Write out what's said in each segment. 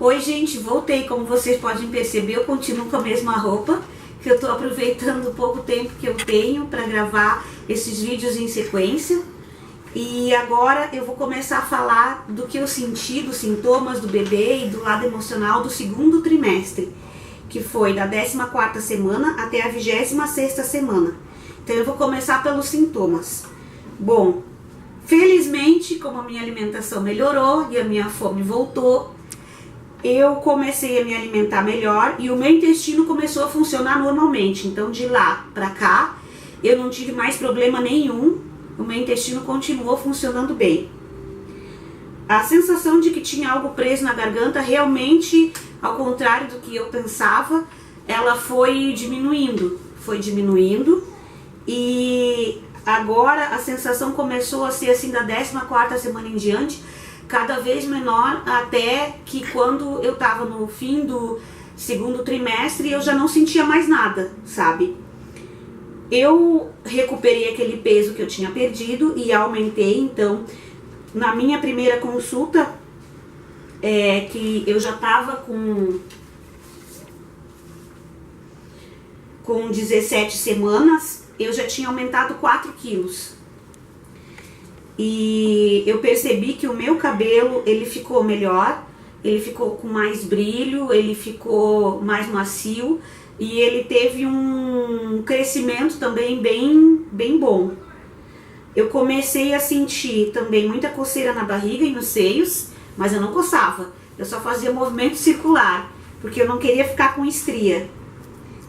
Oi gente, voltei. Como vocês podem perceber, eu continuo com a mesma roupa, que eu tô aproveitando o pouco tempo que eu tenho para gravar esses vídeos em sequência. E agora eu vou começar a falar do que eu senti, dos sintomas do bebê e do lado emocional do segundo trimestre, que foi da 14ª semana até a 26ª semana. Então eu vou começar pelos sintomas. Bom, felizmente, como a minha alimentação melhorou e a minha fome voltou, eu comecei a me alimentar melhor e o meu intestino começou a funcionar normalmente. Então de lá pra cá, eu não tive mais problema nenhum, o meu intestino continuou funcionando bem. A sensação de que tinha algo preso na garganta, realmente, ao contrário do que eu pensava, ela foi diminuindo e agora a sensação começou a ser assim da 14ª semana em diante, cada vez menor, até que quando eu tava no fim do segundo trimestre eu já não sentia mais nada, sabe? Eu recuperei aquele peso que eu tinha perdido e aumentei. Então na minha primeira consulta, que eu já tava com 17 semanas, eu já tinha aumentado 4 quilos. E eu percebi que o meu cabelo, ele ficou melhor, ele ficou com mais brilho, ele ficou mais macio e ele teve um crescimento também bem bom. Eu comecei a sentir também muita coceira na barriga e nos seios, mas eu não coçava, eu só fazia movimento circular, porque eu não queria ficar com estria.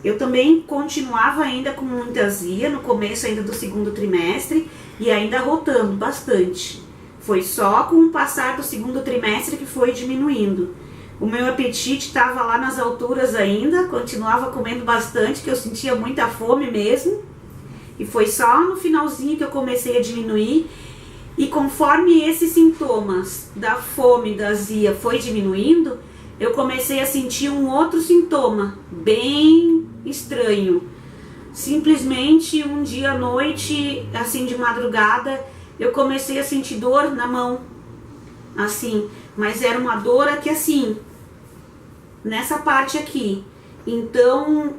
Eu também continuava ainda com muita azia no começo ainda do segundo trimestre e ainda rotando bastante. Foi só com o passar do segundo trimestre que foi diminuindo. O meu apetite estava lá nas alturas ainda, continuava comendo bastante, que eu sentia muita fome mesmo. E foi só no finalzinho que eu comecei a diminuir. E conforme esses sintomas da fome e da azia foi diminuindo, eu comecei a sentir um outro sintoma bem estranho. Simplesmente um dia à noite, assim de madrugada, eu comecei a sentir dor na mão, assim, mas era uma dor aqui assim, nessa parte aqui. Então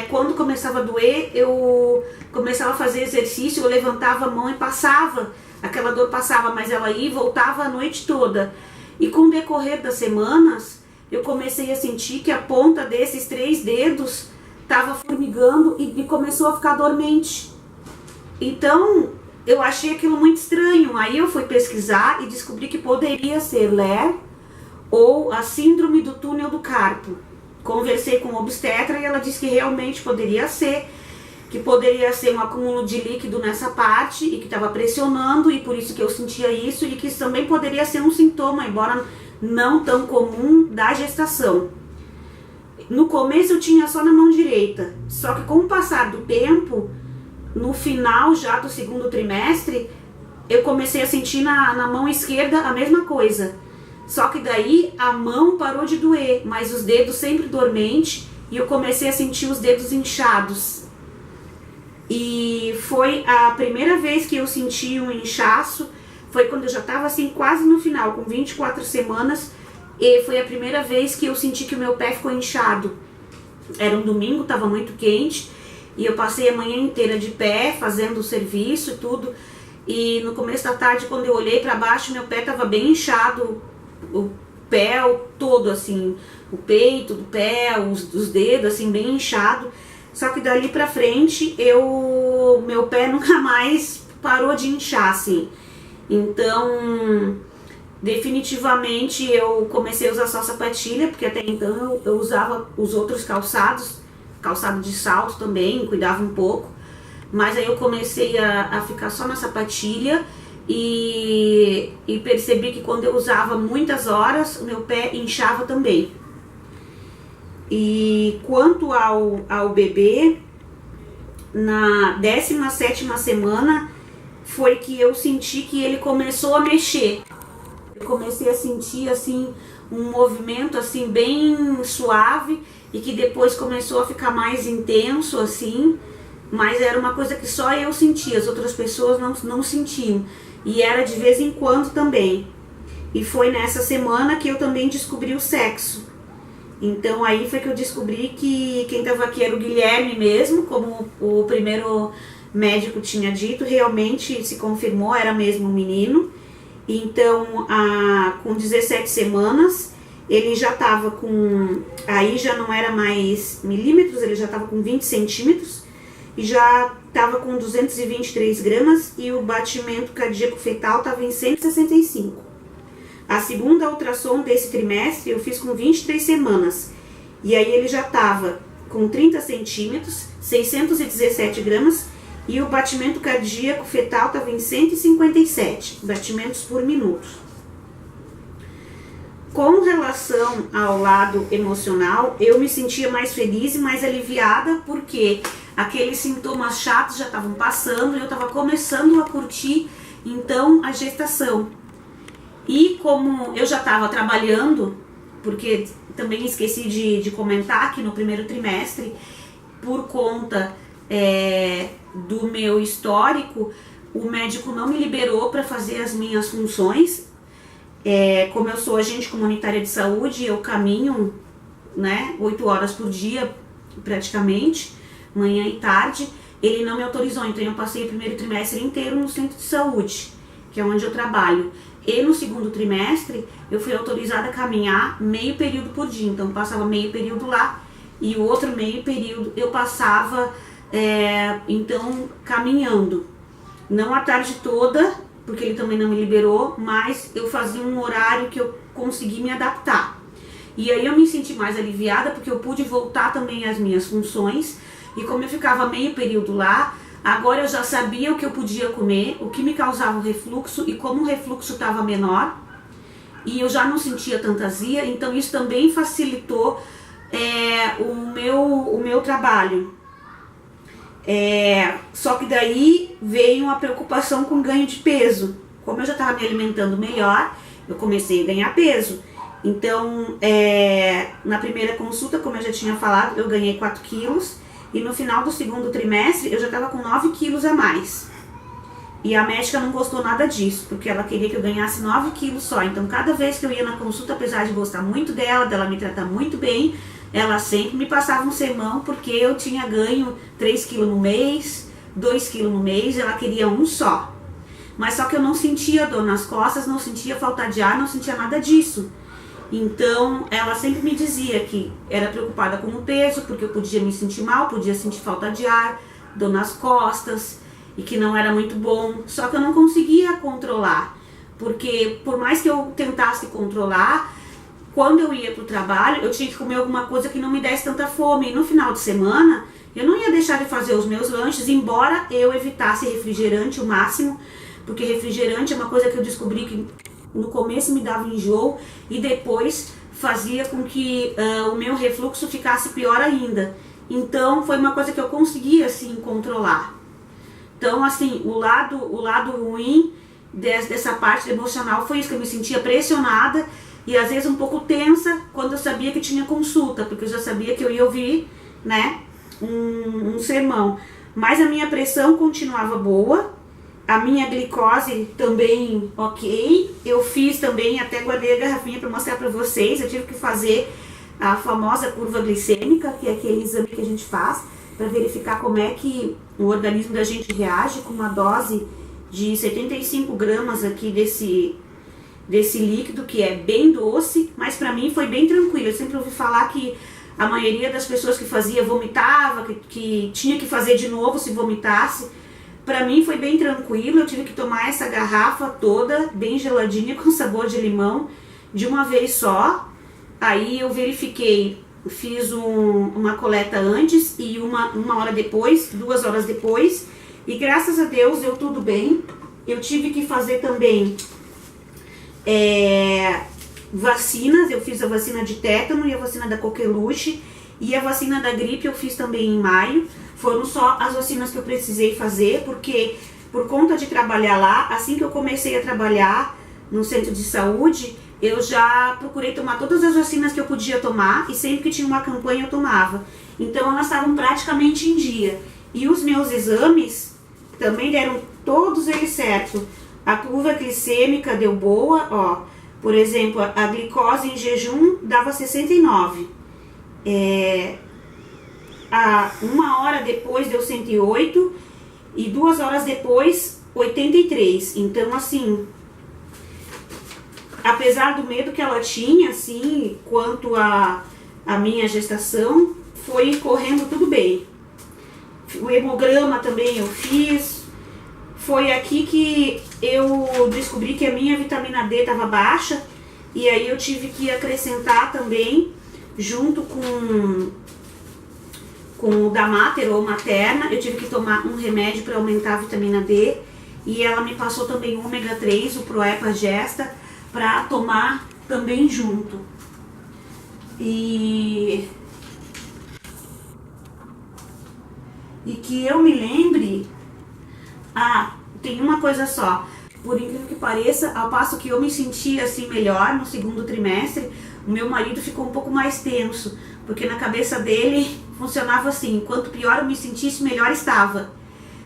quando começava a doer, eu começava a fazer exercício, eu levantava a mão e passava, aquela dor passava, mas ela ia e voltava a noite toda. E com o decorrer das semanas, eu comecei a sentir que a ponta desses 3 dedos estava formigando e começou a ficar dormente. Então eu achei aquilo muito estranho. Aí eu fui pesquisar e descobri que poderia ser LER ou a síndrome do túnel do carpo. Conversei com o obstetra e ela disse que realmente poderia ser, que poderia ser um acúmulo de líquido nessa parte e que estava pressionando, e por isso que eu sentia isso, e que isso também poderia ser um sintoma, embora não tão comum, da gestação. No começo eu tinha só na mão direita, só que com o passar do tempo, no final já do segundo trimestre, eu comecei a sentir na mão esquerda a mesma coisa. Só que daí a mão parou de doer, mas os dedos sempre dormente, e eu comecei a sentir os dedos inchados. E foi a primeira vez que eu senti um inchaço, foi quando eu já estava assim quase no final, com 24 semanas, e foi a primeira vez que eu senti que o meu pé ficou inchado. Era um domingo, estava muito quente, e eu passei a manhã inteira de pé, fazendo o serviço e tudo, e no começo da tarde, quando eu olhei para baixo, meu pé estava bem inchado, o pé todo assim, o peito do pé, os dedos assim, bem inchado. Só que dali pra frente, meu pé nunca mais parou de inchar, assim. Então, definitivamente eu comecei a usar só sapatilha, porque até então eu usava os outros calçados, calçado de salto também, cuidava um pouco. Mas aí eu comecei a ficar só na sapatilha e percebi que quando eu usava muitas horas, o meu pé inchava também. E quanto ao bebê, na 17ª semana foi que eu senti que ele começou a mexer. Eu comecei a sentir assim um movimento assim bem suave e que depois começou a ficar mais intenso assim, mas era uma coisa que só eu sentia, as outras pessoas não sentiam, e era de vez em quando também. E foi nessa semana que eu também descobri o sexo. Então aí foi que eu descobri que quem estava aqui era o Guilherme mesmo, como o primeiro médico tinha dito, realmente se confirmou, era mesmo um menino. Então, com 17 semanas, ele já estava com, aí já não era mais milímetros, ele já estava com 20 centímetros, e já estava com 223 gramas, e o batimento cardíaco fetal estava em 165. A segunda ultrassom desse trimestre eu fiz com 23 semanas, e aí ele já estava com 30 centímetros, 617 gramas, e o batimento cardíaco fetal estava em 157 batimentos por minuto. Com relação ao lado emocional, eu me sentia mais feliz e mais aliviada, porque aqueles sintomas chatos já estavam passando e eu estava começando a curtir, então, a gestação. E como eu já estava trabalhando, porque também esqueci de comentar que no primeiro trimestre, por conta do meu histórico, o médico não me liberou para fazer as minhas funções. Como eu sou agente comunitária de saúde, eu caminho, né, 8 horas por dia praticamente, manhã e tarde, ele não me autorizou, então eu passei o primeiro trimestre inteiro no centro de saúde, que é onde eu trabalho. E no segundo trimestre eu fui autorizada a caminhar meio período por dia, então eu passava meio período lá e o outro meio período eu passava então caminhando, não a tarde toda, porque ele também não me liberou, mas eu fazia um horário que eu consegui me adaptar. E aí eu me senti mais aliviada, porque eu pude voltar também às minhas funções, e como eu ficava meio período lá, agora eu já sabia o que eu podia comer, o que me causava o refluxo e como o refluxo estava menor, e eu já não sentia tanta azia, então isso também facilitou o meu trabalho. Só que daí veio a preocupação com ganho de peso. Como eu já estava me alimentando melhor, eu comecei a ganhar peso. Então, na primeira consulta, como eu já tinha falado, eu ganhei 4 quilos. E no final do segundo trimestre, eu já estava com 9 quilos a mais. E a médica não gostou nada disso, porque ela queria que eu ganhasse 9 quilos só. Então, cada vez que eu ia na consulta, apesar de gostar muito dela me tratar muito bem, ela sempre me passava um sermão, porque eu tinha ganho 3 quilos no mês, 2 quilos no mês, ela queria um só. Mas só que eu não sentia dor nas costas, não sentia falta de ar, não sentia nada disso. Então, ela sempre me dizia que era preocupada com o peso, porque eu podia me sentir mal, podia sentir falta de ar, dor nas costas, e que não era muito bom. Só que eu não conseguia controlar, porque por mais que eu tentasse controlar, quando eu ia pro trabalho, eu tinha que comer alguma coisa que não me desse tanta fome. E no final de semana, eu não ia deixar de fazer os meus lanches, embora eu evitasse refrigerante o máximo, porque refrigerante é uma coisa que eu descobri que no começo me dava enjoo e depois fazia com que o meu refluxo ficasse pior ainda. Então foi uma coisa que eu conseguia assim controlar. Então assim, o lado ruim dessa parte emocional foi isso, que eu me sentia pressionada e às vezes um pouco tensa quando eu sabia que tinha consulta, porque eu já sabia que eu ia ouvir, né, um sermão. Mas a minha pressão continuava boa, a minha glicose também ok. Eu fiz também, até guardei a garrafinha para mostrar para vocês, eu tive que fazer a famosa curva glicêmica, que é aquele exame que a gente faz para verificar como é que o organismo da gente reage com uma dose de 75 gramas aqui desse líquido, que é bem doce, mas para mim foi bem tranquilo. Eu sempre ouvi falar que a maioria das pessoas que fazia vomitava, que tinha que fazer de novo se vomitasse. Para mim foi bem tranquilo, eu tive que tomar essa garrafa toda, bem geladinha, com sabor de limão, de uma vez só. Aí eu verifiquei, fiz uma coleta antes e uma hora depois, 2 horas depois, e graças a Deus deu tudo bem. Eu tive que fazer também vacinas, eu fiz a vacina de tétano e a vacina da coqueluche, e a vacina da gripe eu fiz também em maio. Foram só as vacinas que eu precisei fazer, porque por conta de trabalhar lá, assim que eu comecei a trabalhar no centro de saúde, eu já procurei tomar todas as vacinas que eu podia tomar, e sempre que tinha uma campanha eu tomava. Então elas estavam praticamente em dia. E os meus exames também deram todos eles certo. A curva glicêmica deu boa, ó. Por exemplo, a glicose em jejum dava 69. A 1 hora depois deu 108 e 2 horas depois 83. Então, assim, apesar do medo que ela tinha, assim, quanto a minha gestação, foi correndo tudo bem. O hemograma também eu fiz. Foi aqui que eu descobri que a minha vitamina D estava baixa, e aí eu tive que acrescentar também, junto com o da Mater ou Materna, eu tive que tomar um remédio para aumentar a vitamina D, e ela me passou também o ômega 3, o Proepa Gesta, para tomar também junto. E que eu me lembre, tem uma coisa só, por incrível que pareça, ao passo que eu me sentia assim melhor no segundo trimestre, o meu marido ficou um pouco mais tenso, porque na cabeça dele funcionava assim: quanto pior eu me sentisse, melhor estava.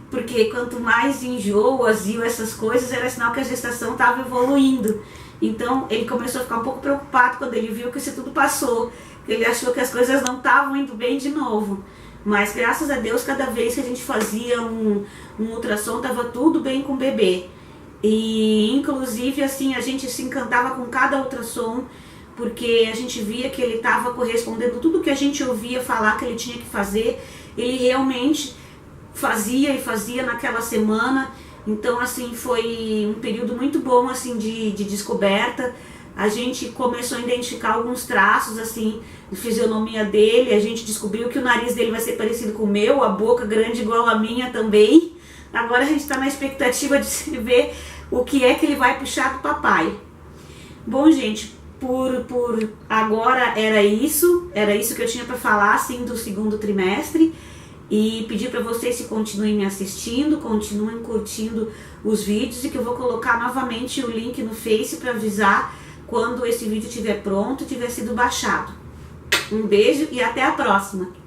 Porque quanto mais enjoo, azio, essas coisas, era sinal que a gestação estava evoluindo. Então ele começou a ficar um pouco preocupado quando ele viu que isso tudo passou, que ele achou que as coisas não estavam indo bem de novo. Mas graças a Deus, cada vez que a gente fazia um ultrassom, estava tudo bem com o bebê. E inclusive assim, a gente se encantava com cada ultrassom, porque a gente via que ele estava correspondendo tudo que a gente ouvia falar que ele tinha que fazer, ele realmente fazia e fazia naquela semana. Então, assim, foi um período muito bom, assim, de descoberta. A gente começou a identificar alguns traços, assim, de fisionomia dele. A gente descobriu que o nariz dele vai ser parecido com o meu, a boca grande igual a minha também. Agora a gente está na expectativa de ver o que é que ele vai puxar do papai. Bom, gente, por agora era isso que eu tinha para falar, assim, do segundo trimestre. E pedir para vocês que continuem me assistindo, continuem curtindo os vídeos, e que eu vou colocar novamente o link no Face para avisar quando esse vídeo estiver pronto, tiver sido baixado. Um beijo e até a próxima!